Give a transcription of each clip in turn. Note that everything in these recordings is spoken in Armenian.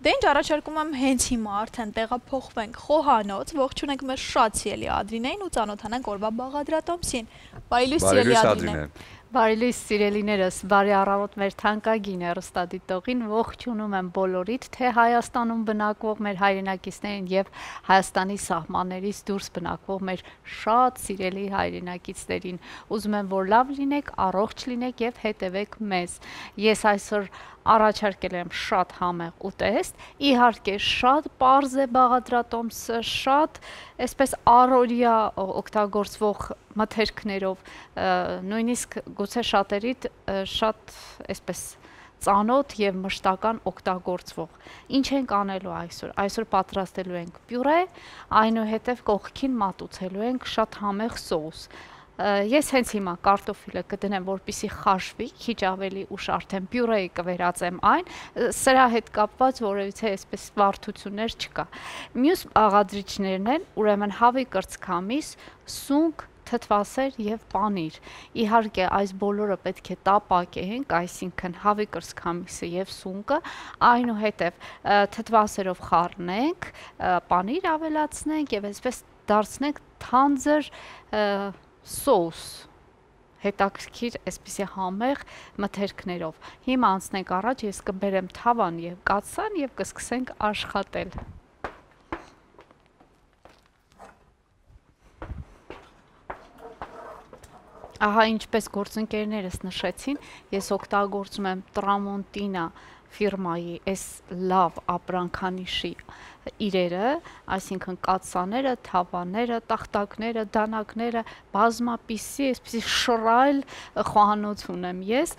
Դե ինչ առաջարկում եմ հենց հիմա արդեն տեղափոխվենք խոհանոց, ողջունենք մեր շատ սիրելի Ադրինեին ու ծանոթանանք օրվա բաղադրատոմսին։ Բարի լույս սիրելի Ադրինե։ Բարի լույս սիրելիներս, բարի առավոտ մեր թանկագին հեռուստադիտողին, ողջունում եմ բոլորիդ, թե Հայաստանում բնակվող մեր հայրենակիցներին եւ Հայաստանի սահմաններից դուրս բնակվող մեր շատ սիրելի հայրենակիցներին։ Ուզում եմ, որ լավ լինեք, առողջ լինեք եւ հետեւեք մեզ։ Ես այսօր առաջարկել եմ շատ համեղ ուտեստ, իհարկե շատ պարզ է բաղադրատոմսը, շատ այսպես առօրյա օգտագործվող մթերքներով, նույնիսկ գուցե շատերիդ շատ այսպես ծանոթ եւ մշտական օգտագործվող։ Ինչ ենք անելու այսօր։ Այսօր պատրաստելու ենք պյուրե, այնուհետև կողքին մատուցելու ենք շատ համեղ սոուս։ Ես հենց հիմա կարտոֆիլը կդնեմ, որպեսզի խաշվի, քիչ ավելի ուշ արդեն պյուրեի կվերածեմ այն, սրա հետ կապված որևիցե այսպես բարդություններ չկա։ Մյուս բաղադրիչներն են, ուրեմն հավի կրծքամիս, սունկ, թթվասեր եւ պանիր։ Իհարկե այս բոլորը պետք է տապակենք, այսինքն հավի կրծքամիսը եւ սունկը, այնուհետեւ թթվասերով խառնենք, պանիր ավելացնենք եւ այսպես դարձնենք թանձր սոուս, հետաքրքիր այսպիսի համեղ մթերքներով։ Հիմա անցնենք առաջ, ես կբերեմ թավան եւ կաթսան եւ կսկսենք աշխատել։ Ահա ինչպես գործընկերներս նշեցին, ես օգտագործում եմ Տրամոնտինա ֆիրմայի այս լավ ապրանքանիշի իրերը, այսինքն կաթսաները, թավաները, տախտակները, դանակները, բազմապիսի, այսպեսի շռայլ խոհանոց ունեմ ես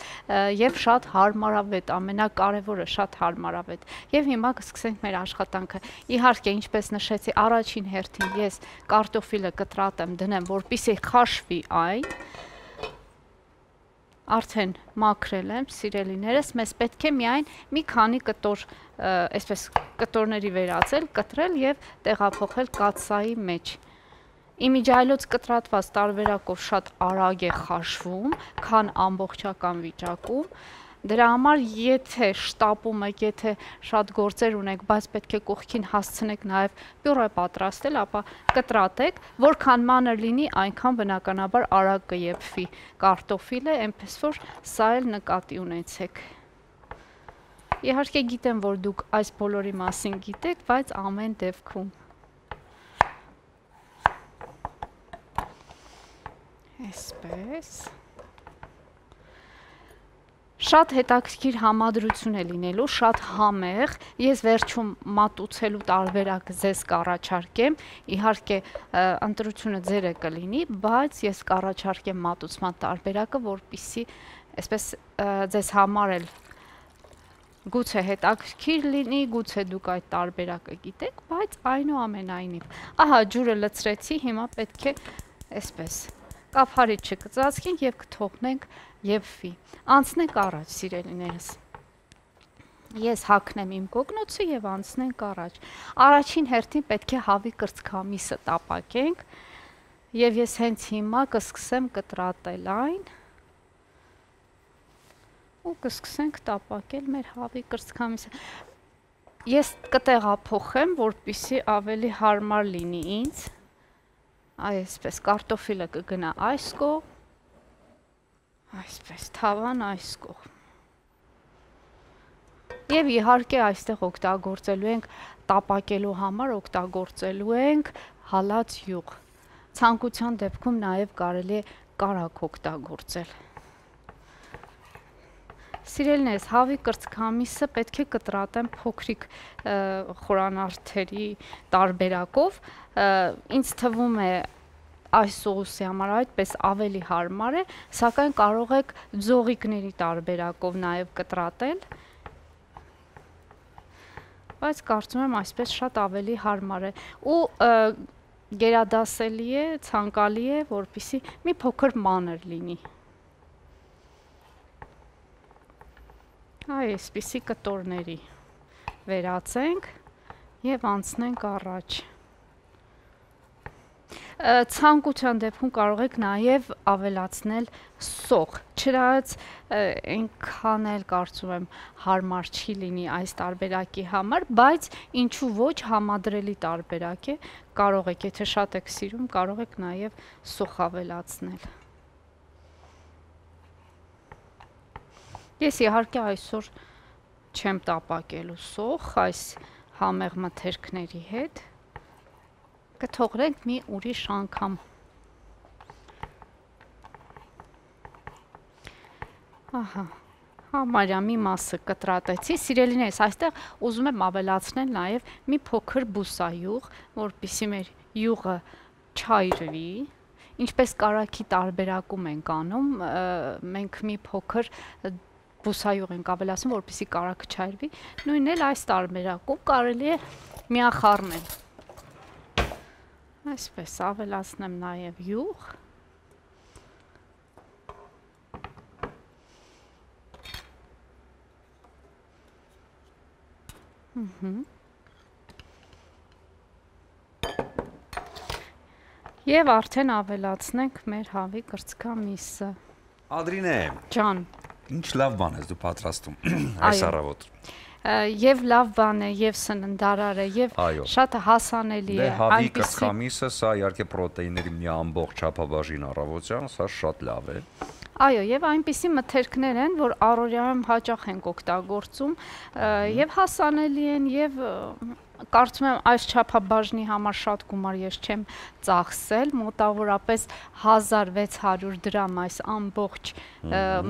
եւ շատ հարմարավետ, ամենակարևորը շատ հարմարավետ։ Եվ հիմա կսկսենք մեր աշխատանքը։ Իհարկե, ինչպես նշեցի, առաջին հերթին ես կարտոֆիլը կտրատեմ, դնեմ, որպեսզի խաշվի այն։ Արդեն մաքրել եմ, սիրելիներս, մեզ պետք է միայն մի քանի կտոր, այսպես կտորների վերածել, կտրել եւ տեղափոխել կաթսայի մեջ։ Իմիջիայլոց կտրատված տարբերակով շատ արագ է խաշվում, քան ամբողջական վիճակում։ Դրա համար, եթե շտապում եք, եթե շատ գործեր ունեք, բայց պետք է կողքին հասցնեք նաև պյուրե պատրաստել, ապա կտրատեք, որքան մանր լինի, այնքան բնականաբար արագ կեփվի կարտոֆիլը, այնպես որ սա էլ նկատի ունեցեք։ Իհարկե գիտեմ, որ դուք այս բոլորի մասին գիտեք, բայց ամեն դեպքում։ Այսպես։ Շատ հետաքրքիր համադրություն է լինելու, շատ համեղ, ես վերջում մատուցելու տարբերակ ձեզ կառաջարկեմ, իհարկե ընտրությունը ձերը կլինի, բայց ես կառաջարկեմ մատուցման տարբերակը, որպեսզի այսպես ձեզ համար էլ գուցե հետաքրքիր լինի, գուցե դուք այդ տարբերակը գիտեք, բայց այնուամենայնիվ։ Ահա ջուրը լցրեցի, հիմա պետք է այսպես կափարիչը կծածկենք եւ կթողնենք եփվի։ Անցնենք առաջ, սիրելիներս։ Ես հագնեմ իմ կոգնոցը եւ անցնենք առաջ։ Առաջին հերթին պետք է հավի կրծքամիսը տապակենք եւ ես հենց հիմա կսկսեմ կտրատել այն ու կսկսենք տապակել մեր հավի կրծքամիսը։ Ես կտեղափոխեմ, որպեսզի ավելի հարմար լինի ինձ։ Այսպես կարտոֆիլը կգնա այս կողմ, այսպես թավան այս կողմ։ Եվ իհարկե այստեղ օգտագործելու ենք տապակելու համար օգտագործելու ենք հալած յուղ։ Ցանկության դեպքում նաև կարելի է կարագ օգտագործել։ Սիրելիներս, հավի կրծքամիսը պետք է կտրատեմ փոքրիկ խորանարդերի տարբերակով, ինձ թվում է այս սոուսի համար այդպես ավելի հարմար է, սակայն կարող եք ձողիկների տարբերակով նաև կտրատել, բայց կարծում եմ այսպես շատ ավելի հարմար է ու գերադասելի է, ցանկալի է, որպեսզի մի փոքր մանր լինի։ Այսպիսի կտորների վերածենք եւ անցնենք առաջ։ Ցանկության դեպքում կարող եք նաև ավելացնել սոխ։ Չնայած այնքան էլ կարծում եմ հարմար չի լինի այս տարբերակի համար, բայց ինչու ոչ համադրելի տարբերակ է, կարող եք, եթե շատ եք սիրում, կարող եք նաև սոխ ավելացնել։ Ես իհարկե այսօր չեմ տապակելու սոխ այս համեղ մթերքների հետ, կթողնենք մի ուրիշ անգամ։ Ահա, համարյա մի մասը կտրատեցի, սիրելիներս, այստեղ ուզում եմ ավելացնել նաև մի փոքր բուսայուղ, որպեսզի մեր յուղը չայրվի, ինչպես կարագի տարբերակում ենք անում, մենք մի փոքր բուսայուղ ենք ավելացնում, որպեսզի կարագը չայրվի, նույնն էլ այս տարբերակում կարելի է միախառնել։ Այսպես ավելացնեմ նաև յուղ։ Եվ արդեն ավելացնենք մեր հավի կրծքամիսը։ Ադրինե ջան, ինչ լավ բան ես դու պատրաստում այս առավոտ։ Եվ լավ բան է, եւ սննդարար է, եւ շատ հասանելի է։ Հավի կրծքամիսը, սա իհարկե պրոտեինների մի ամբողջ չափաբաժին առավոտյան, սա շատ լավ է։ Այո, եւ այնպիսի մթերքներ են, որ առօրյայում հաճախ ենք օգտագործում, եւ հասանելի են, եւ կարծում եմ այս չափաբաժնի համար շատ գումար ես չեմ ծախսել, մոտավորապես 1600 դրամ այս ամբողջ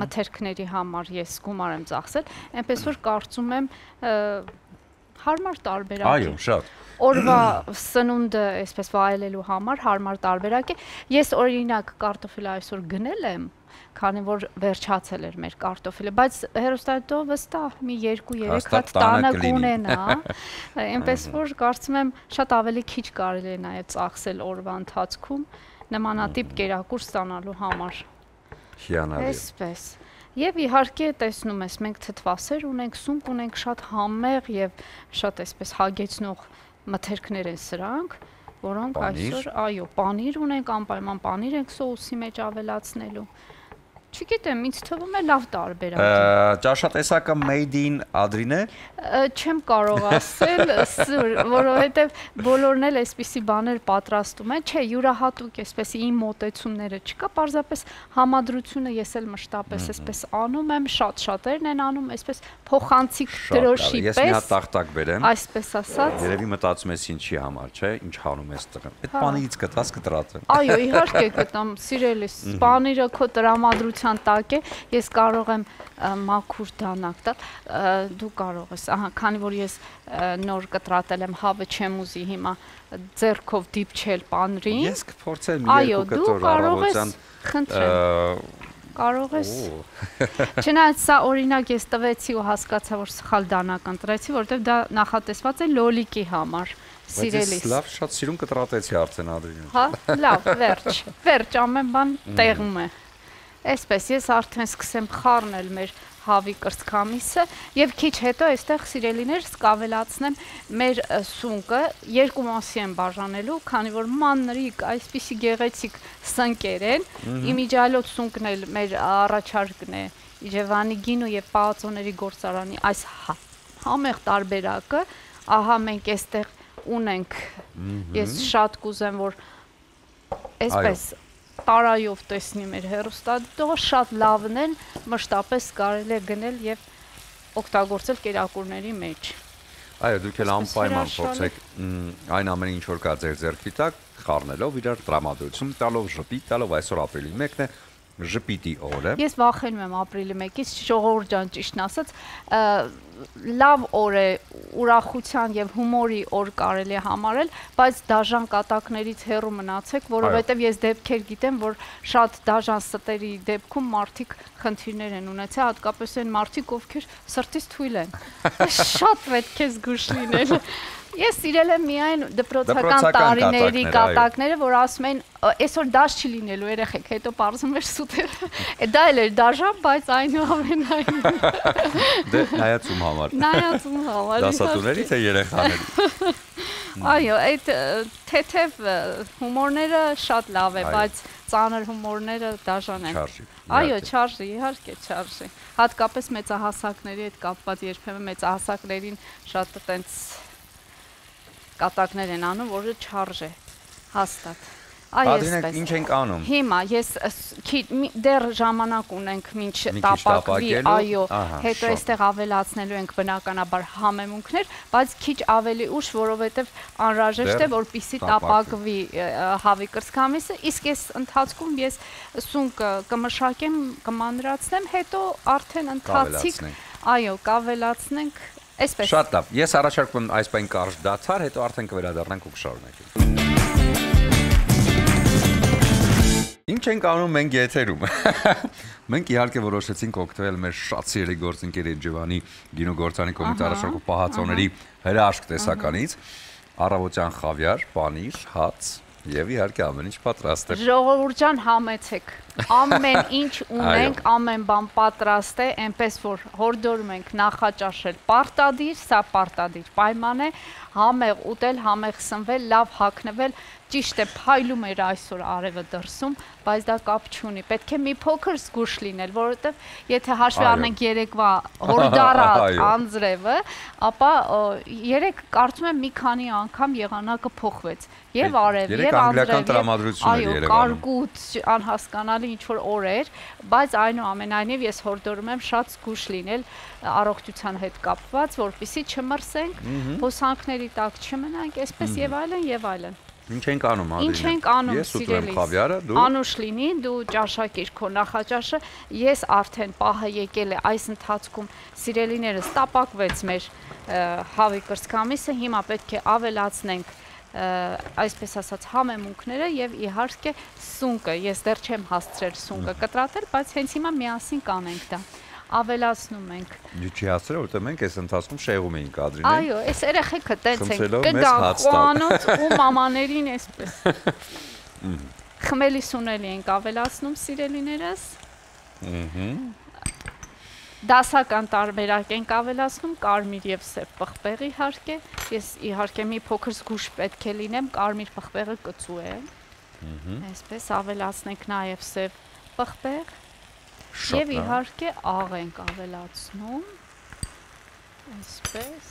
մթերքների համար ես գումար եմ ծախսել, այնպես որ կարծում եմ հարմար տարբերակ է։ Այո, շատ։ Օրվա սնունդը այսպես վայելելու համար հարմար տարբերակ է։ Ես օրինակ կարտոֆիլը այսօր գնել եմ, քանի որ վերջացել էր մեր կարտոֆիլը, բայց հերոստատո վստահ մի 2-3 հատ տանը կունենա, այնպես որ կարծում եմ շատ ավելի քիչ կարելի է նաև ծախսել օրվա ընթացքում նմանատիպ կերակուր ստանալու համար։ Հիանալի։ Այսպես։ Եվ իհարկե տեսնում ես, մենք թթվասեր ունենք, սունկ ունենք շատ համեղ եւ շատ այսպես հագեցնող մթերքներ են սրանք, որոնք այսօր, այո, պանիր ունենք, անպայման պանիր ենք սոուսի մեջ ավելացնելու։ Չգիտեմ, ինձ թվում է լավ տարբերակ է։ Ճաշատեսակը made in Ադրինե։ Չեմ կարող ասել, որովհետև բոլորն էլ այսպիսի բաներ պատրաստում են, չէ, յուրահատուկ այսպես իմ մոտեցումները չկա, պարզապես համադրությունը ես էլ մշտապես այսպես անում եմ, շատ-շատերն են անում, այսպես փոխանցիկ դրոշի պես։ Ես մի հատ տախտակ բերեմ։ Այսպես ասած։ Երևի մտածում ես ինչի համար, չէ, ինչ հանում ես տղան։ Այդ պանիրից կտած կտրատեմ։ Այո, իհարկե կտամ, սիրելիս, պանիրը քո տրամադրության տակ է, ես կարող եմ մաքուր դանակ տալ, դու կարող ես, ահա, քանի որ ես նոր կտրատել եմ հավը չեմ ուզի հիմա ձեռքով դիպչել պանրին։ Ես կփորձեմ մի երկու կտոր առավոտյան։ Խնդրեմ, կարող ես։ Չնայած սա օրինակ ես տվեցի ու հասկացա, որ սխալ դանակ ընտրեցի, որովհետև դա նախատեսված է լոլիկի համար։ Սիրելիս։ Բայց լավ շատ սիրուն կտրատեցի արդեն Ադրինե։ Հա, լավ, վերջ, ամեն բան տեղում է։ Այսպես ես արդեն սկսեմ խառնել մեր հավի կրծքամիսը եւ քիչ հետո այստեղ սիրելիներ կավելացնեմ մեր սունկը, երկու մասի եմ բաժանելու, քանի որ մանրիկ այսպիսի գեղեցիկ սնկեր են, իմիջիալոտ սունկն էլ մեր առաջարկն է Իջևանի գինու եւ պահածոների գործարանի այս համեղ տարբերակը, ահա մենք այստեղ ունենք, ես շատ կուզեմ, որ այսպես տարայով տեսնի մեր հեռուստադիտողը, շատ լավն են, մշտապես կարելի է գնել եւ օգտագործել կերակուրների մեջ։ Այո, դուք էլ անպայման փորձեք այն ամենը ինչ որ կա ձեր ձեռքի տակ, խառնելով իրար, տրամադրություն տալով, ժպիտ տալով, այսօր ապրիլի 1-ն է, ժպիտի օրը։ Ես վախենում եմ ապրիլի 1-ից, ժողովուրդ ջան, ճիշտն ասած, լավ օր է, ուրախության եւ հումորի օր կարելի է համարել, բայց դաժան կատակներից հեռու մնացեք, որովհետեւ ես դեպքեր գիտեմ, որ շատ դաժան ստերի դեպքում մարդիկ խնդիրներ են ունեցել, հատկապես այն մարդիկ, ովքեր սրտից թույլ են։ Շատ պետք է զգուշ լինել։ Ես սիրել եմ միայն դպրոցական տարիների կատակները, որ ասում են, այսօր դաշ չի լինելու երեխեք, հետո պարզում էր սուտերը։ Դա էլ էր դաժան, բայց այնուամենայնիվ։ Դե նայածում համար։ Նայածում համար։ Դասատուների թե երեխաների։ Այո, այդ թեթև հումորները շատ լավ է, բայց ծանր հումորները դաժան են։ Այո, չարժի, իհարկե չարժի։ Հատկապես մեծահասակների հետ կապված երբեմն մեծահասակներին շատ այտենց կատակներ են անում, որը չարժե, հաստատ։ Պատրինեք, ինչ ենք անում։ Հիմա ես դեռ ժամանակ ունենք մինչ տապակվի, այո, հետո այստեղ ավելացնելու ենք բնականաբար համեմունքներ, բայց քիչ ավելի ուշ, որովհետև անհրաժեշտ է, որպեսզի տապակվի հավի կրծքամիսը, իսկ այս ընթացքում ես սունկը կմշակեմ, կմանրացնեմ, հետո արդեն ընթացիկ, այո, կավելացնենք, այսպես։ Շատ լավ, ես առաջարկում եմ այս բան կարճ դադար, հետո արդեն կվերադառնանք ու կշարունակենք։ Ինչ ենք անում մենք եթերում։ Մենք իհարկե որոշեցինք օգտվել մեր շատ սիրելի գործընկեր Էջևանի գինոգործանի կոմիտե առաջարկող պահածոների հրաշք տեսականից, առավոտյան խավիար, պանիր, հաց եւ իհարկե ամեն ինչ պատրաստ է։ Ժողովուրդ ջան, համեցեք։ Ամեն ինչ ունենք, ամեն բան պատրաստ է, այնպես որ հորդորում ենք նախաճաշել պարտադիր, սա պարտադիր պայման է, համեղ ուտել, համեղ սնվել, լավ հագնվել, ճիշտ է, փայլում էր այսօր արևը դրսում, բայց դա կապ չունի, պետք է մի փոքր զգուշ լինել, որովհետև եթե հաշվի առնենք երեկվա հորդառա անձրևը, ապա երեք կարծում եմ մի քանի անգամ եղանակը փոխվեց, եւ արև, եւ անձրև, այո, կարկուտ, անհասկանալի ինչ-որ օրեր, բայց այնուամենայնիվ ես հորդորում եմ շատ զգուշ լինել առողջության հետ կապված, որպեսզի չմրսենք, հոսանքների տակ չմնանք, այսպես եւ այլն եւ այլն։ Ինչ ենք անում, Ադրինե։ Ինչ ենք անում, սիրելիս։ Անուշ լինի, դու ճաշակիր քո նախաճաշը, ես արդեն պահը եկել է այս ընթացքում սիրելիներս տապակվեց մեր հավի կրծքամիսը, հիմա պետք է ավելացնենք այսպես ասած համեմունքները եւ իհարկե սունկը, ես դեռ չեմ հասցրել սունկը կտրատել, բայց հենց հիմա միասին կանենք դա։ Ավելացնում ենք։ Չի հասցրել, որտեղ մենք այս ընթացքում շեղում էինք Ադրինեն։ Այո, այս երեխեքը տենց են կգան խոանոց ու մամաներին այսպես։ Խմելի սունել ենք ավելացնում սիրելիներս։ Դասական տարբերակ ենք ավելացնում, կարմիր եւ սև պղպեղ իհարկե։ Ես իհարկե մի փոքր զգուշ պետք է լինեմ, կարմիր պղպեղը կծու է։ Այսպես ավելացնենք նաեւ սև պղպեղ։ Եվ իհարկե աղ ենք ավելացնում, այսպես,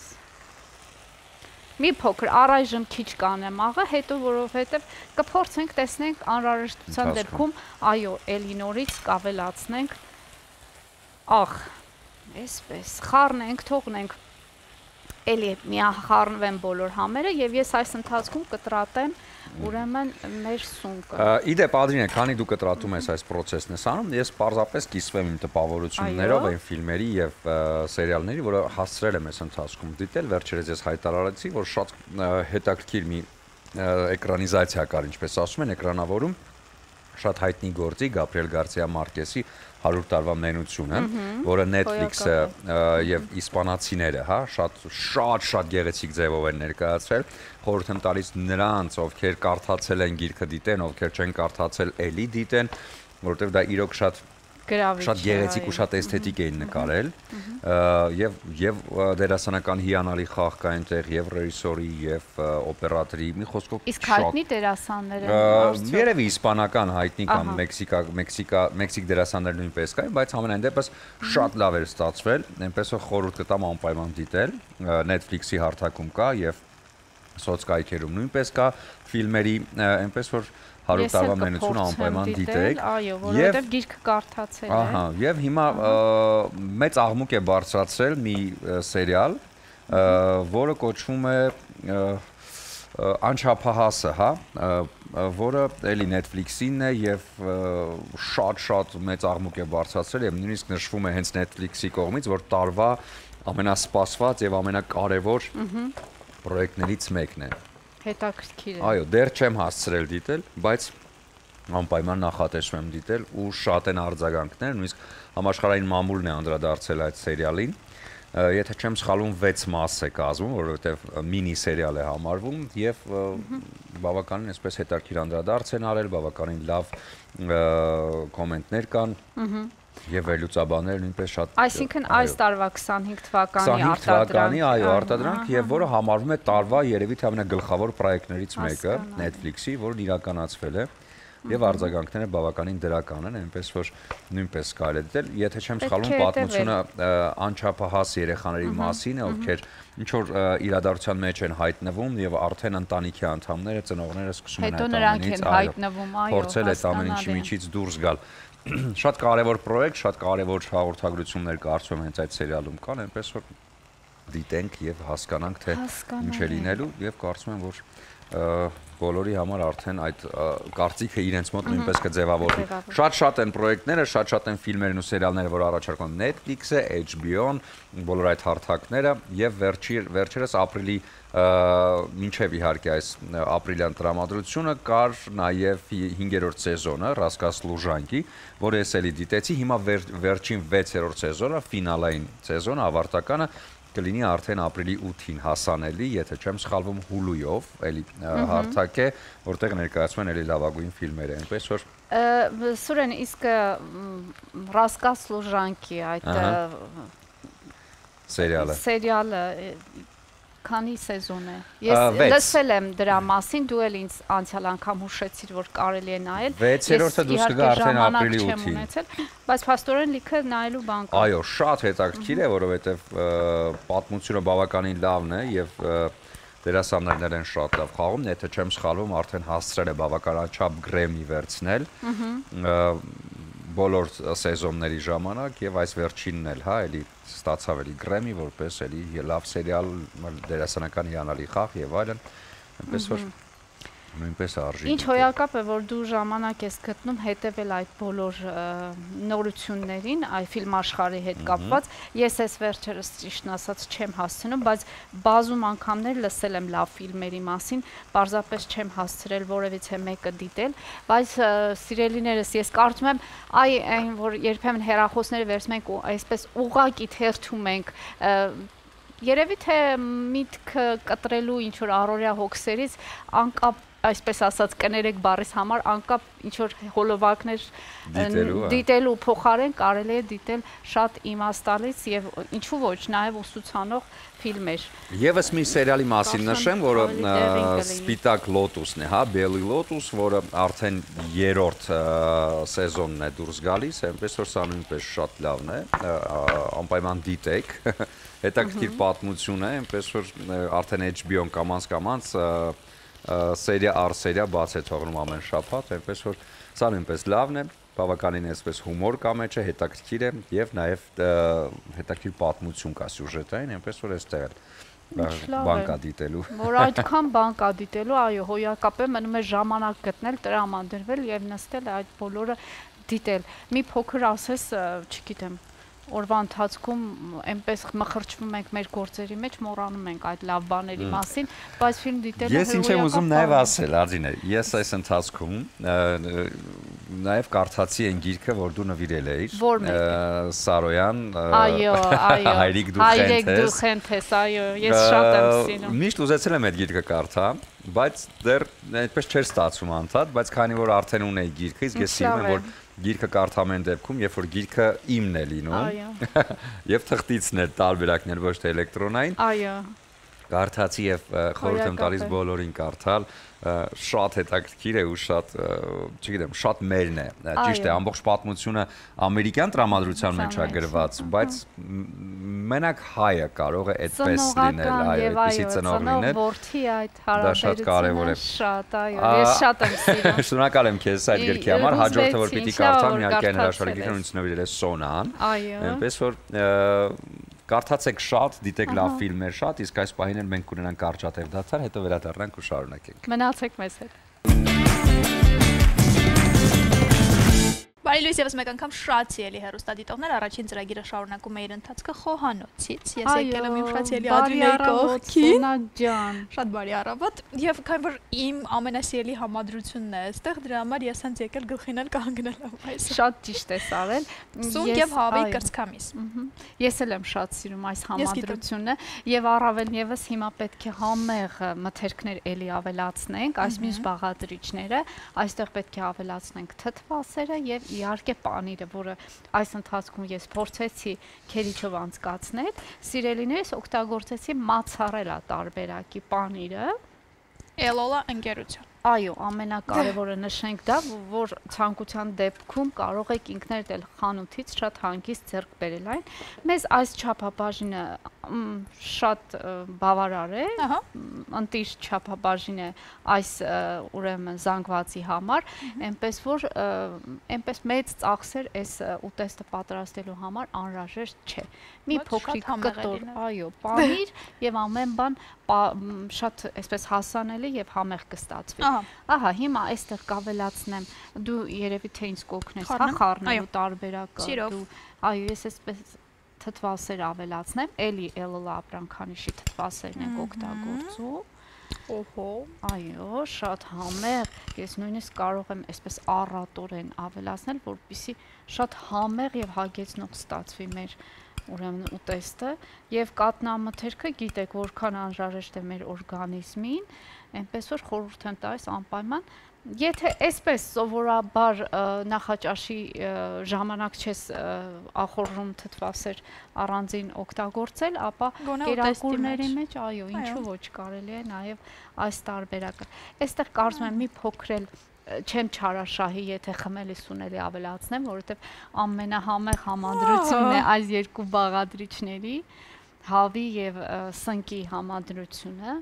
մի փոքր առայժմ քիչ կանեմ աղը, հետո որովհետև կփորձենք տեսնենք անհրաժեշտության դեպքում, այո, էլի նորից կավելացնենք աղ, այսպես, խառնենք, թողնենք, էլի միախառնվեն բոլոր համերը եւ ես այս ընթացքում կտրատեմ ուրեմն մեր սունկը։ Իդեպ Ադրինե, քանի դու կտրատում ես այս process-ն ես անում, ես պարզապես կիսվեմ իմ տպավորություններով այն ֆիլմերի եւ սերիալների, որը հասցրել եմ այս ընթացքում դիտել, վերջերս ես հայտարարեցի, որ շատ հետաքրքիր մի էկրանիզացիա կար, ինչպես ասում են, էկրանավորում շատ հայտնի գործի Գաբրիել Գարսիա Մարկեսի 100 տարվա մենությունը, որը Netflix-ը եւ իսպանացիները, հա, շատ գեղեցիկ ձևով են ներկայացրել, խորհուրդ եմ տալիս նրանց, ովքեր կարդացել են գիրքը դիտեն, ովքեր չեն կարդացել, էլի դիտեն, որովհետեւ դա իրոք շատ գեղեցիկ ու շատ էսթետիկ էին նկարել եւ դերասանական հիանալի խաղ կա այնտեղ եւ ռեժիսորի եւ օպերատորի մի խոսքով իսկ հայտնի դերասաններ են երևի իսպանական հայտնի կամ մեքսիկ դերասաններ նույնպես կային բայց ամենայն դեպս շատ լավ էր ստացվել այնպես որ խորհուրդ կտամ անպայման դիտել Netflix-ի հարթակում կա եւ սոցկայքերում նույնպես կա ֆիլմերի այնպես որ 100 տարվա մենությունը անպայման դիտեք։ Այո, որովհետև գիրքը կարդացել է։ Ահա, եւ հիմա մեծ աղմուկ է բարձրացրել մի սերիալ, որը կոչվում է Անչափահասը, հա, որը էլի Netflix-ին է եւ շատ մեծ աղմուկ է բարձրացրել եւ նույնիսկ նշվում է հենց Netflix-ի կողմից, որ տարվա ամենասպասված եւ ամենակարևոր պրոյեկտներից մեկն է։ Հետաքրքիր է։ Այո, դեռ չեմ հասցրել դիտել, բայց անպայման նախատեսում եմ դիտել ու շատ են արձագանքներ, նույնիսկ համաշխարհային մամուլն է անդրադարձել այդ սերիալին։ Եթե չեմ սխալվում 6 մաս է կազմում, որովհետև մինի սերիալ է համարվում եւ բավականին այսպես հետաքրքիր անդրադարձ են արել, բավականին լավ կոմենտներ կան։ Եվ վերլուծաբանները նույնպես շատ Այսինքն այս տարվա 25 թվականի 25 թվականի արտադրանք եւ որը համարվում է տարվա երևի թե ամենագլխավոր պրոյեկտներից մեկը Netflix-ի, որն իրականացվել է եւ արձագանքները բավականին դրական են, այնպես որ նույնպես կարելի է դիտել, եթե չեմ սխալվում, պատմությունը անչափահաս երեխաների մասին է, ովքեր ինչ որ իրադարձության մեջ են հայտնվում եւ արդեն ընտանիքի անդամները, ծնողները սկսում են փորձել այդ ամեն ինչի միջից դուրս գալ։ Շատ կարևոր պրոյեկտ, շատ կարևոր հաղորդագրություններ կարծում եմ հենց այդ սերիալում կան, այնպես որ դիտենք եւ հասկանանք թե ինչ է լինելու եւ կարծում եմ որ բոլորի համար արդեն այդ կարծիքը իրենց մոտ նույնպես կձևավորվի։ Շատ են պրոյեկտները, շատ են ֆիլմերն ու սերիալները, որ առաջարկում Netflix-ը, HBO-ն, բոլոր այդ հարթակները եւ վերջերս ապրիլի մինչև իհարկե այս ապրիլյան տրամադրությունը կար նաև 5-րդ սեզոնը Ռասկաս Լուժանկի, որը ես էլի դիտեցի, հիմա վերջին 6-րդ սեզոնը, ֆինալային սեզոնը, ավարտականը կլինի արդեն ապրիլի 8-ին հասանելի, եթե չեմ սխալվում Hulu-ով, էլի հարթակ է, որտեղ ներկայացում են էլի լավագույն ֆիլմերը, այնպես որ Սուրեն, իսկ Ռասկաս Լուժանկի այդ սերիալը քանի սեզոն է։ Ես լսել եմ դրա մասին, դու էլ ինձ անցյալ անգամ հուշեցիր, որ կարելի է նայել։ 6-րդը դուրս կգա արդեն ապրիլի 8-ին։ Բայց փաստորեն լիքը նայելու բան կա։ Այո, շատ հետաքրքիր է, որովհետև պատմությունը բավականին լավն է եւ դերասաններն են շատ լավ խաղում, եթե չեմ սխալվում, արդեն հասցրել է բավականաչափ Գրեմի վերցնել բոլոր սեզոնների ժամանակ եւ այս վերջինն էլ, հա, էլի ստացավ էլի Գրեմի, որպես էլի լավ սերիալ, դերասանական հիանալի խաղ եւ այլն, այնպես որ նույնպես արժի։ Ինչ հոյակապ է, որ դու ժամանակ ես գտնում հետևել այդ բոլոր նորություններին, այ ֆիլմաշխարհի հետ կապված։ Ես այս վերջերս ճիշտն ասած չեմ հասցնում, բայց բազում անգամներ լսել եմ լավ ֆիլմերի մասին, պարզապես չեմ հասցրել որևիցե մեկը դիտել, բայց սիրելիներս, ես կարծում եմ, այ այն որ երբեմն հեռախոսները վերցնում ենք ու այսպես ուղղակի թերթում ենք երևի թե միտքը կտրելու ինչ որ առօրյա հոգսերից անկապ այսպես ասած կներեք բառիս համար անկապ ինչ որ հոլովակներ դիտելու փոխարեն կարելի է դիտել շատ իմաստալից եւ ինչու ոչ նաեւ ուսուցանող ֆիլմեր։ Եվս մի սերիալի մասին նշեմ, որը Սպիտակ լոտուսն է, հա, Belly Lotus, որը արդեն 3-րդ սեզոնն է դուրս գալիս, այնպես որ սա նույնպես շատ լավն է, անպայման դիտեք, հետաքրքիր պատմություն է, այնպես որ արդեն HBO-ն կամաց սերիա առ սերիա բաց է թողնում ամեն շաբաթ, այնպես որ սա նույնպես լավն է, բավականին այսպես հումոր կա մեջը, հետաքրքիր է եւ նաեւ հետաքրքիր պատմություն կա սյուժետային, այնպես որ այստեղ բան կա դիտելու։ Որ այդքան բան կա դիտելու, այո, հոյակապ է, մնում է ժամանակ գտնել, տրամադրվել եւ նստել այդ բոլորը դիտել։ Մի փոքր ասես, չգիտեմ, օրվա ընթացքում այնպես մխրճվում ենք մեր գործերի մեջ, մոռանում ենք այդ լավ բաների մասին, բայց ֆիլմ դիտելը ես ինչ եմ ուզում նաև ասել, Ադինե, ես այս ընթացքում նաև կարդացի այն գիրքը, որ դու նվիրել էիր, Սարոյան, Հայրիկ դու խենթես, այո, ես շատ եմ սիրում։ Միշտ ուզեցել եմ այդ գիրքը կարդամ, բայց դեռ այդպես չէր ստացվում անդադ, բայց քանի որ արդեն ունեի գիրքը, իսկ ես սիրում եմ որ գիրքը կարդամ այն դեպքում, երբ որ գիրքը իմն է լինում, եւ թղթիցն է տարբերակն ոչ թե էլեկտրոնային։ Այո։ Կարդացի եւ խորհուրդ եմ տալիս բոլորին կարդալ, շատ հետաքրքիր է ու շատ, չգիտեմ, շատ մերն է։ Ճիշտ է, ամբողջ պատմությունը ամերիկյան տրամադրության մեջ է գրված, բայց մենակ հայը կարող է այդպես լինել, այո, այդպիսի ծնող լինել։ Որդի այդ հարաբերությունը շատ, այո, ես շատ եմ սիրում։ Շնորհակալ եմ քեզ այդ գրքի համար, հաջորդը որ պիտի կարդամ, իհարկե հրաշալի ինձ նվիրել է Սոնան։ Այնպես որ կարդացեք շատ, դիտեք լավ ֆիլմեր շատ, իսկ այս պահին էլ մենք կունենանք կարճատև դադար, հետո վերադառնանք ու շարունակենք։ Մնացեք մեզ հետ։ Բարի լույս եւս մեկ անգամ շատ սիրելի հեռուստադիտողներ, առաջին ծրագիրը շարունակում է իր ընթացքը խոհանոցից։ Ես եկել եմ իմ շատ սիրելի Ադրինեի կողքին։ Շատ բարի առավոտ։ Եվ քանի որ իմ ամենասիրելի համադրությունն է այստեղ, դրա համար ես հենց եկել գլխին էլ կանգնել եմ այսօր։ Շատ ճիշտ ես արել։ Սունկ եւ հավի կրծքամիս։ Ես էլ եմ շատ սիրում այս համադրությունը եւ առավել եւս հիմա պետք է համեղ մթերքներ էլի ավելացնենք, այս մյուս բաղադրիչները, այստեղ պետք է ավելացնենք թթվասերը եւ իհարկե պանիրը, որը այս ընթացքում ես փորձեցի քերիչով անցկացնել, սիրելիներս օգտագործեցի մացառելա տարբերակի պանիրը։ Էլոլա ընկերություն։ Այո, ամենակարևորը նշենք դա, որ ցանկության դեպքում կարող եք ինքներդ էլ խանութից շատ հանգիստ ձեռք բերել այն։ Մեզ այս չափաբաժինը շատ բավարար է, ընտիր չափաբաժին է այս ուրեմն զանգվածի համար, այնպես որ այնպես մեծ ծախսեր այս ուտեստը պատրաստելու համար անհրաժեշտ չէ։ Մի փոքրիկ կտոր, այո, պանիր եւ ամեն բան շատ այսպես հասանելի եւ համեղ կստացվի։ Ահա, հիմա այստեղ կավելացնեմ, դու երևի թե ինձ կօգնես, հա, խառնելու տարբերակը, դու, այո, ես այսպես թթվասեր ավելացնեմ, էլի էլլա ապրանքանիշի թթվասերն ենք օգտագործում։ Օհո, այո, շատ համեղ, ես նույնիսկ կարող եմ այսպես առատորեն ավելացնել, որպեսզի շատ համեղ եւ հագեցնող ստացվի մեր ուրեմն ուտեստը եւ կատնամթերքը գիտեք որքան անհրաժեշտ է մեր օրգանիզմին, այնպես որ խորհուրդ եմ տալիս անպայման, եթե այսպես սովորաբար նախաճաշի ժամանակ չես ախորժում թթվասեր առանձին օգտագործել, ապա կերակուրների մեջ, այո, ինչու ոչ կարելի է նաեւ այս տարբերակը։ Այստեղ կարծում եմ մի փոքր չեմ չարաշահի, եթե խմելիս ունել ավելացնեմ, որովհետև ամենահամեղ համադրությունն է այս երկու բաղադրիչների, հավի եւ սնկի համադրությունը։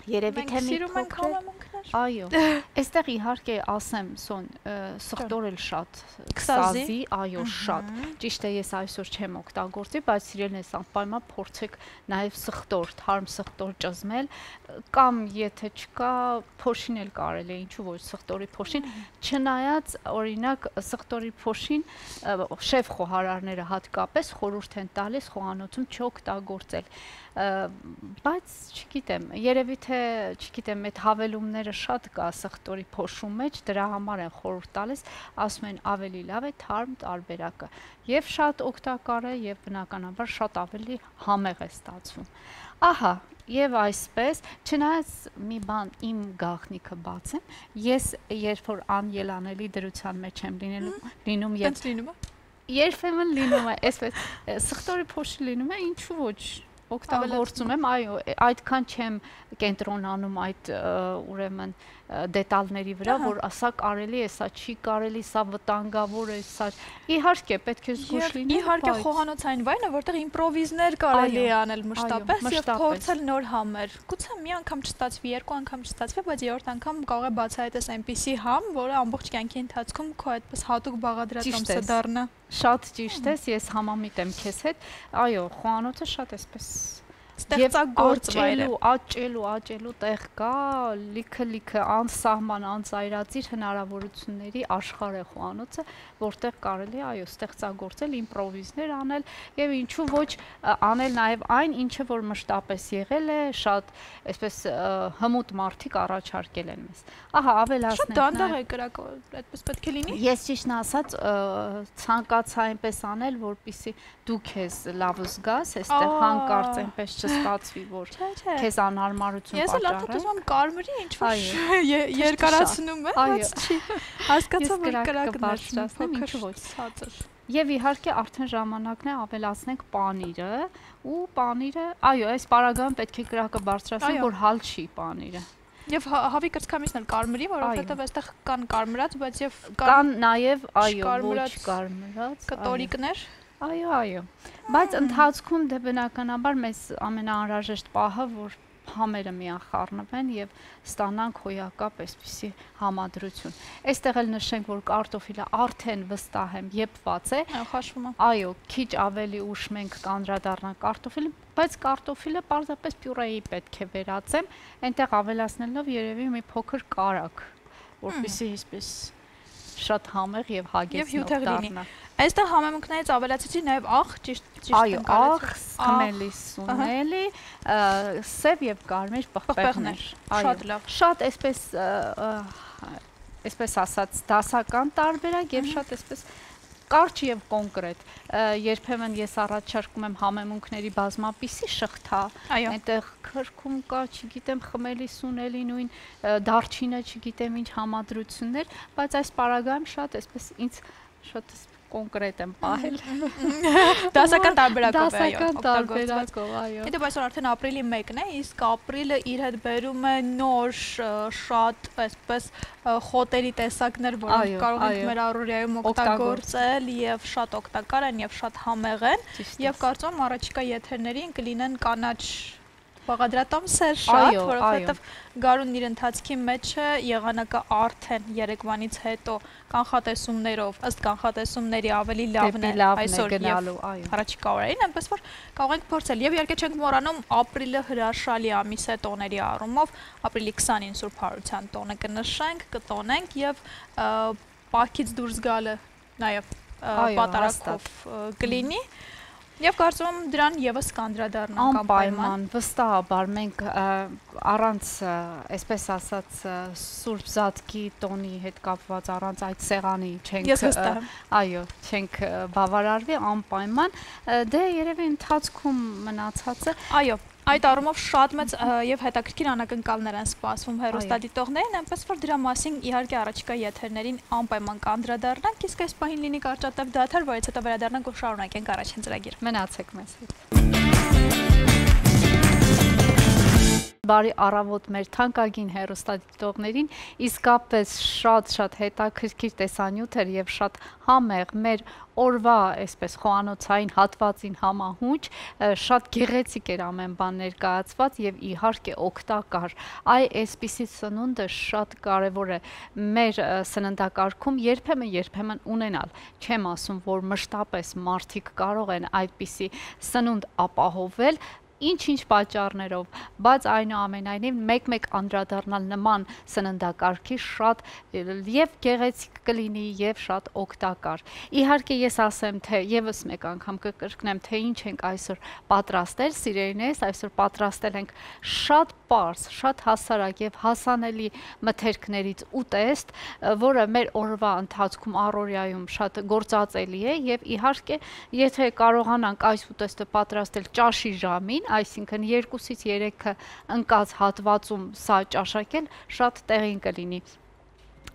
Երևի թե մի փոքր, այո, այստեղ իհարկե ասեմ, Սոն, սխտոր էլ շատ կսազի, այո, շատ, ճիշտ է ես այսօր չեմ օգտագործի, բայց սիրելիներս անպայման փորձեք նաև սխտոր, թարմ սխտոր ճզմել, կամ եթե չկա, փոշին էլ կարելի է, ինչու ոչ սխտորի փոշին, չնայած օրինակ սխտորի փոշին շեֆ խոհարարները հատկապես խորհուրդ են տալիս խոհանոցում չօգտագործել, բայց չգիտեմ, երևի թե չգիտեմ, այդ հավելումները շատ կա սխտորի փոշու մեջ, դրա համար են խորհուրդ տալիս, ասում են ավելի լավ է թարմ տարբերակը, եւ շատ օգտակար է եւ բնականաբար շատ ավելի համեղ է ստացվում։ Ահա, եւ այսպես, չնայած մի բան իմ գաղտնիքը բացեմ, ես երբ որ անելանելի դրության մեջ եմ լինում եւ երբեմն լինում է, այսպես սխտորի փոշի լինում է, ինչու ոչ օգտագործում եմ, այո, այդքան չեմ կենտրոնանում այդ ուրեմն դետալների վրա, որ սա կարելի է, սա չի կարելի, սա վտանգավոր է, սա իհարկե պետք է զգուշ լինել, իհարկե խոհանոցային վայրն է, որտեղ իմպրովիզներ կարելի է անել մշտապես եւ փորձել նոր համեր։ Գուցե մի անգամ չստացվի, երկու անգամ չստացվի, բայց երրորդ անգամ կարող է բացահայտես այնպիսի համ, որը ամբողջ կյանքի ընթացքում քո այդպես հատուկ բաղադրատոմսը դառնա։ Շատ ճիշտ ես, ես համամիտ եմ քեզ հետ։ Այո, խոհանոցը շատ այսպես ստեղծագործ վայր է, աճելու տեղ կա, լիքը անսահման, անծայրածիր հնարավորությունների աշխարհ է խոհանոցը, որտեղ կարելի է, այո, ստեղծագործել, իմպրովիզներ անել եւ ինչու ոչ անել նաեւ այն, ինչը որ մշտապես եղել է, շատ այսպես հմուտ մարդիկ առաջարկել են մեզ։ Ահա, ավելացնենք։ Շատ դանդաղ է կրակը, այդպես պետք է լինի։ Ես ճիշտն ասած ցանկացա այնպես անել, որպեսզի դու քեզ լավ զգաս, այստեղ հանկարծ այնպես չստացվի, որ քեզ անհարմարություն պատճառի։ Ես էլ ատտում եմ կարմրի ինչ-որ երկարացնում է, բայց չի։ Հասկացա, որ կրակը բարձրացնեմ, ինչու ոչ ցածր։ Եվ իհարկե արդեն ժամանակն է ավելացնենք պանիրը, ու պանիրը, այո, այս պարագայում պետք է կրակը բարձրացնենք, որ հալ չի պանիրը։ Եվ հավի կրծքամիսն էլ կարմրի, որովհետև այստեղ կան կարմրած, բայց եւ կան նաեւ, այո, ոչ կարմրած կտորիկներ։ Այո։ Բայց ընթացքում դե բնականաբար մեզ ամենաանհրաժեշտ պահը, որ համերը միան խառնվեն եւ ստանանք հոյակապ այսպիսի համադրություն։ Այստեղ էլ նշենք, որ կարտոֆիլը արդեն վստահ եմ եփված է։ Խաշվում է։ Այո, քիչ ավելի ուշ մենք կանդրադառնանք կարտոֆիլին, բայց կարտոֆիլը պարզապես պյուրեի պետք է վերածեմ, այնտեղ ավելացնելով երևի մի փոքր կարակ, որպեսզի այսպես շատ համեղ եւ հագեցնող դառնա։ Այստեղ համեմունքներից ավելացեցի նաեւ աղ, ճիշտ այո, աղ, խմելի, սունելի, սև եւ կարմիր պղպեղներ։ Շատ լավ։ Շատ այսպես ասած դասական տարբերակ եւ շատ այսպես կարճ եւ կոնկրետ։ Երբեմն ես առաջարկում եմ համեմունքների բազմապիսի շղթա, այնտեղ քրքում կա, չգիտեմ, խմելի սունելի նույն դարչինը, չգիտեմ ինչ համադրություններ, բայց այս պարագայում շատ այսպես ինձ շատ կոնկրետ եմ պահել։ Դասական տարբերակով է, դասական տարբերակով, այո։ Հետո այսօր արդեն ապրիլի 1-ն է, իսկ ապրիլը իր հետ բերում է նոր շատ այսպես խոտերի տեսակներ, որոնք կարող ենք մեր առօրյայում օգտագործել եւ շատ օգտակար են եւ շատ համեղ են, եւ կարծում եմ առաջիկա եթերներին կլինեն կանաչ բաղադրատոմսեր շատ, որովհետև գարունն իր ընթացքի մեջ է եղանակը արդեն երեկվանից հետո կանխատեսումներով, ըստ կանխատեսումների ավելի լավն է այսօր եւ առաջիկա օրերին, այնպես որ կարող ենք փորձել եւ իհարկե չենք մոռանում ապրիլը հրաշալի ամիս է տոների առումով, ապրիլի 20-ին Սուրբ Հարության տոնը կնշենք, կտոնենք եւ պահքից դուրս գալը նաեւ պատարակով կլինի։ Եվ կարծում եմ դրան եւս կանդրադառնանք անպայման, վստահաբար մենք առանց, այսպես ասած, Սուրբ Զատկի տոնի հետ կապված առանց այդ սեղանի չենք բավարարվի անպայման, դե երևի ընթացքում մնացածը, այո, այդ առումով շատ մեծ եւ հետաքրքիր անակնկալներ են սպասվում հեռուստադիտողներին, այնպես որ դրա մասին իհարկե առաջիկա եթերներին անպայման կանդրադառնանք, իսկ այս պահին լինի կարճատև դադար, որից հետո վերադառնանք ու շարունակենք առաջին ծրագիր։ Մնացեք մեզ հետ։ Բարի առավոտ մեր թանկագին հեռուստադիտողներին, իսկապես շատ հետաքրքիր տեսանյութ էր եւ շատ համեղ մեր օրվա այսպես խոհանոցային հատվածին համահունչ, շատ գեղեցիկ էր ամեն բան ներկայացված եւ իհարկե օգտակար։ Այսպիսի սնունդը շատ կարեւոր է մեր սննդակարգում երբեմն ունենալ։ Չեմ ասում, որ մշտապես մարդիկ կարող են այդպիսի սնունդ ապահովել, ինչ-ինչ պատճառներով, բայց այնուամենայնիվ մեկ-մեկ անդրադառնալ նման սննդակարգի շատ եւ գեղեցիկ կլինի եւ շատ օգտակար։ Իհարկե ես ասեմ, թե եւս մեկ անգամ կկրկնեմ, թե ինչ ենք այսօր պատրաստել, սիրելիներս, այսօր պատրաստել ենք շատ պարզ, շատ հասարակ եւ հասանելի մթերքներից ուտեստ, որը մեր օրվա ընթացքում առօրյայում շատ գործածելի է եւ իհարկե, եթե կարողանանք այս ուտեստը պատրաստել ճաշի ժամին, այսինքն 2-ից 3-ը ընկած հատվածում սա ճաշակել շատ տեղին կլինի։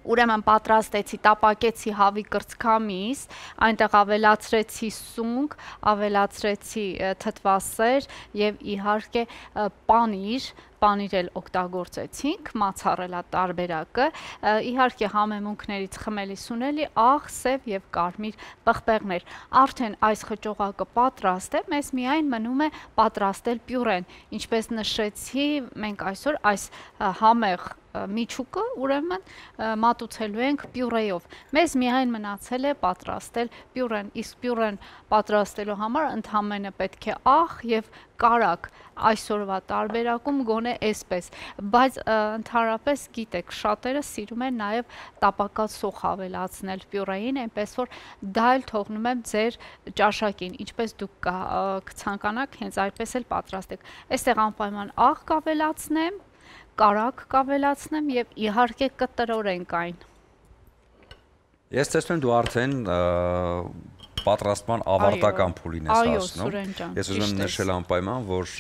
Ուրեմն պատրաստեցի, տապակեցի հավի կրծքամիս, այնտեղ ավելացրեցի սունկ, ավելացրեցի թթվասեր եւ իհարկե պանիր էլ օգտագործեցինք, մացառելա տարբերակը, իհարկե համեմունքներից խմելի սունելի, աղ, սև եւ կարմիր պղպեղներ։ Արդեն այս խճողակը պատրաստ է, մեզ միայն մնում է պատրաստել պյուրեն։ Ինչպես նշեցի, մենք այսօր այս համեղ միջուկը ուրեմն մատուցելու ենք պյուրեով։ Մեզ միայն մնացել է պատրաստել պյուրեն, իսկ պյուրեն պատրաստելու համար ընդհանրապես պետք է աղ եւ կարակ, այսօրվա տարբերակում գոնե այսպես, բայց ընդհանրապես գիտեք, շատերը սիրում են նաեւ տապակած սոխ ավելացնել պյուրեին, այնպես որ դա էլ թողնում եմ ձեր ճաշակին, ինչպես դուք կցանկանաք, հենց այդպես էլ պատրաստեք։ Այստեղ անպայման աղ կավելացնեմ, կարակ կավելացնեմ եւ իհարկե կտրորենք այն։ Ես տեսնում եմ դու արդեն պատրաստման ավարտական փուլին ես հասնում։ Ես ուզում եմ նշել անպայման, որ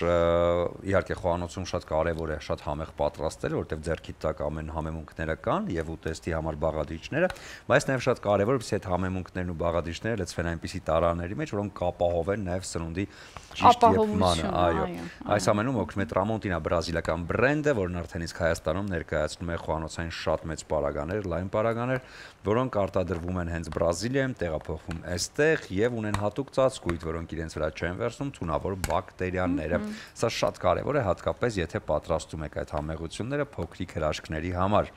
իհարկե խոհանոցում շատ կարևոր է շատ համեղ պատրաստել, որտեղ ձեռքի տակ ամեն համեմունքները կան եւ ուտեստի համար բաղադրիչները, բայց նաեւ շատ կարևոր է, որ այդ համեմունքներն ու բաղադրիչները լցվեն այնպիսի տարաների մեջ, որոնք կապահովեն նաեւ սնունդի ճիշտ եփմանը, այո։ Այս ամենում օգնում է Տրամոնտինա բրազիլական բրենդը, որն արդեն իսկ Հայաստանում ներկայացնում է խոհանոցային շատ մեծ պարագաներ, լայն պարագաներ, որոնք արտադրվում են հենց Բրազիլիայում, տեղափոխվում այստեղ եւ ունեն հատուկ ծածկույթ, որոնք իրենց վրա չեն վերցնում թունավոր բակտերիաները։ Սա շատ կարեւոր է, հատկապես եթե պատրաստում եք այդ համեղությունները փոքրիկ հրաշքների համար։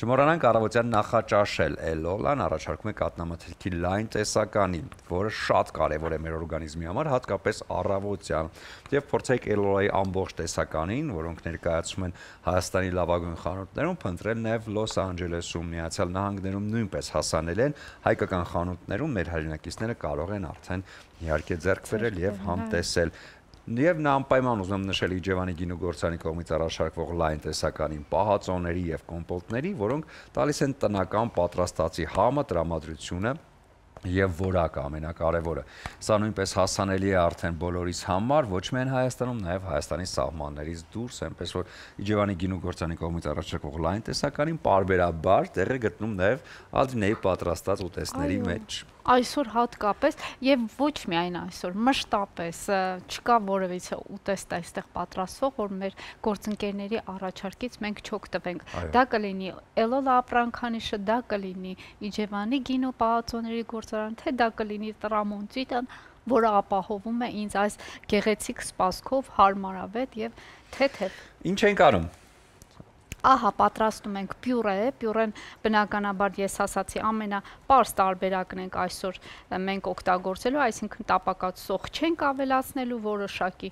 Չմոռանանք առավոտյան նախաճաշել էլոլան, առաջարկում է կատնամթերքի լայն տեսականի, որը շատ կարեւոր է մեր օրգանիզմի համար, հատկապես առավոտյան։ Եվ փորձեք էլոլայի ամբողջ տեսականին, որոնք ներկայացում են Հայաստանի լավագույն խանութներում, փնտրել նաեւ Լոս Անջելեսում, Միացյալ Նահանգներում նույնպես հասանել են, հայկական խանութներում մեր հայրենակիցները կարող են արդեն իհարկե ձեռք բերել եւ համտեսել։ Եվ նա անպայման ուզում եմ նշել Իջևանի գինուգործանի կողմից առաջարկվող լայն տեսականին պահածոների եւ կոմպոտների, որոնք տալիս են տնական պատրաստածի համը, տրամադրությունը Եվ որակը ամենակարևորը։ Սա նույնպես հասանելի է արդեն բոլորիս համար, ոչ միայն Հայաստանում, նաև Հայաստանի սահմաններից դուրս, այնպես որ Իջևանի գինու գործարանի կողմից առաջարկվող լայն տեսականին պարբերաբար տեղ է գտնում նաև Ալդինեի պատրաստած ուտեստների մեջ։ Այսօր հատկապես եւ ոչ միայն այսօր, մշտապես չկա որևիցե ուտեստ այստեղ պատրաստող, որ մեր գործընկերների առաջարկից մենք չօգտվենք։ Դա կլինի Էլոլա ապրանքանիշը, դա կլինի Իջևանի գինու պահածոների գործարան, թե դա կլինի Տրամոնտիդան, որը ապահովում է ինձ այս գեղեցիկ սպասքով հարմարավետ եւ թեթև։ Ինչ ենք անում։ Ահա պատրաստում ենք պյուրե, պյուրեն բնականաբար ես ասացի ամենապարզ տարբերակն ենք այսօր մենք օգտագործելու, այսինքն տապակած սոխ չենք ավելացնելու, որոշակի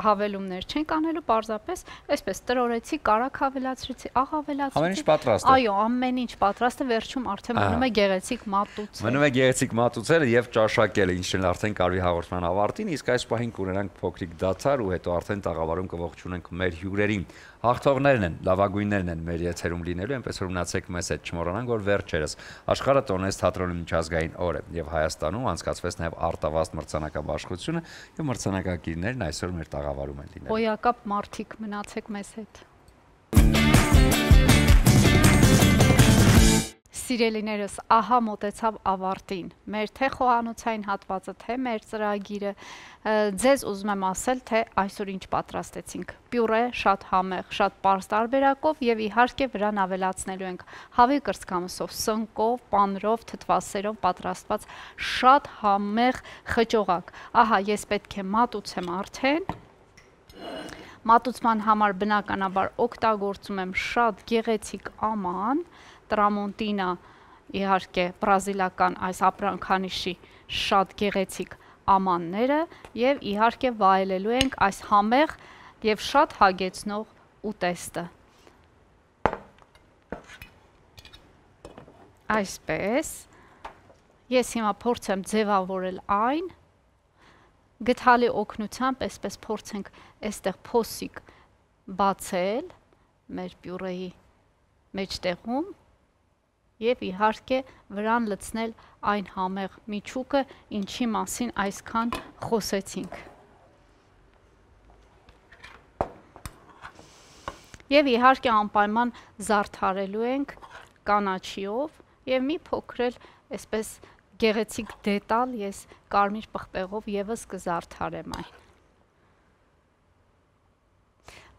հավելումներ չենք անելու, պարզապես այսպես տրորեցի, կարակ ավելացրեցի, աղ ավելացրեցի։ Ամեն ինչ պատրաստ է։ Այո, ամեն ինչ պատրաստ է, վերջում արդեն մնում է գեղեցիկ մատուցել։ Մնում է գեղեցիկ մատուցելը եւ ճաշակելը, ինչն էլ արդեն կարվի հաղորդման ավարտին, իսկ այս պահին կունենանք փոքրիկ դադար ու հետո արդեն տաղավարում կողջունենք մեր հյուրերին։ Հաղթողներն են, լավագույններն են մեր եթերում լինելու, այնպես որ մնացեք մեզ հետ, չմոռանանք, որ վերջերս Աշխարհը տոնեց թատրոնի միջազգային օր է եւ Հայաստանում անցկացվեց նաեւ արտավազդ մրցանակաբաշխությունը եւ մրցանակակիրներն այսօր մեր տաղավարում են լինելու։ Հոյակապ մարդիկ, մնացեք մեզ հետ։ Սիրելիներս, ահա մոտեցավ ավարտին, մեր թե խոհանոցային հատվածը, թե մեր ծրագիրը, ձեզ ուզում եմ ասել, թե այսօր ինչ պատրաստեցինք, պյուրե շատ համեղ, շատ պարզ տարբերակով և իհարկե վրան ավելացնելու ենք հավի կրծքամսով, սնկով, պանրով, թթվասերով պատրաստված շատ համեղ խճողակ, ահա ես պետք է մատուցեմ արդեն, մատուցման համար բնականաբար օգտագործում եմ շատ գեղեցիկ աման, Տրամոնտինա, իհարկե բրազիլական այս ապրանքանիշի շատ գեղեցիկ ամանները և իհարկե վայելելու ենք այս համեղ և շատ հագեցնող ուտեստը։ Այսպես, ես հիմա փորձեմ ձևավորել այն, գդալի օգնությամբ այսպես փորձենք այստեղ փոսիկ բացել մեր պյուրեի մեջտեղում և իհարկե վրան լցնել այն համեղ միջուկը, ինչի մասին այսքան խոսեցինք։ Եվ իհարկե անպայման զարդարելու ենք կանաչիով և մի փոքրել այսպես գեղեցիկ դետալ ես կարմիր պղպեղով ևս կզարդարեմ այն։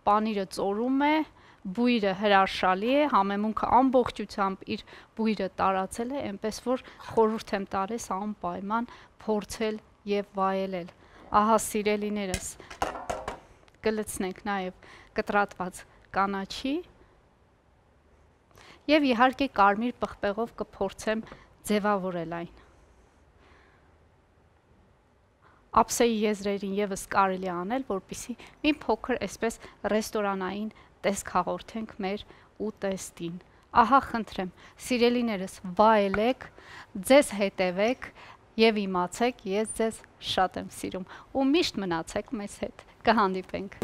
Պանիրը ծորում է, բույրը հրաշալի է, համեմունքը ամբողջությամբ իր բույրը տարածել է, այնպես որ խորհուրդ եմ տալիս անպայման փորձել և վայելել։ Ահա սիրելիներս, կլցնենք նաև կտրատված կանաչի և իհարկե կարմիր պղպեղով կփորձեմ ձևավորել այն։ Ափսեի եզրերին ևս կարելի անել, որպեսզի մի փոքր այսպես ռեստորանային տեսք հաղորդենք մեր ուտեստին։ Ահա խնդրեմ, սիրելիներս, վայելեք, ձեզ հետևեք և իմացեք, ես ձեզ շատ եմ սիրում ու միշտ մնացեք մեզ հետ։ Կհանդիպենք։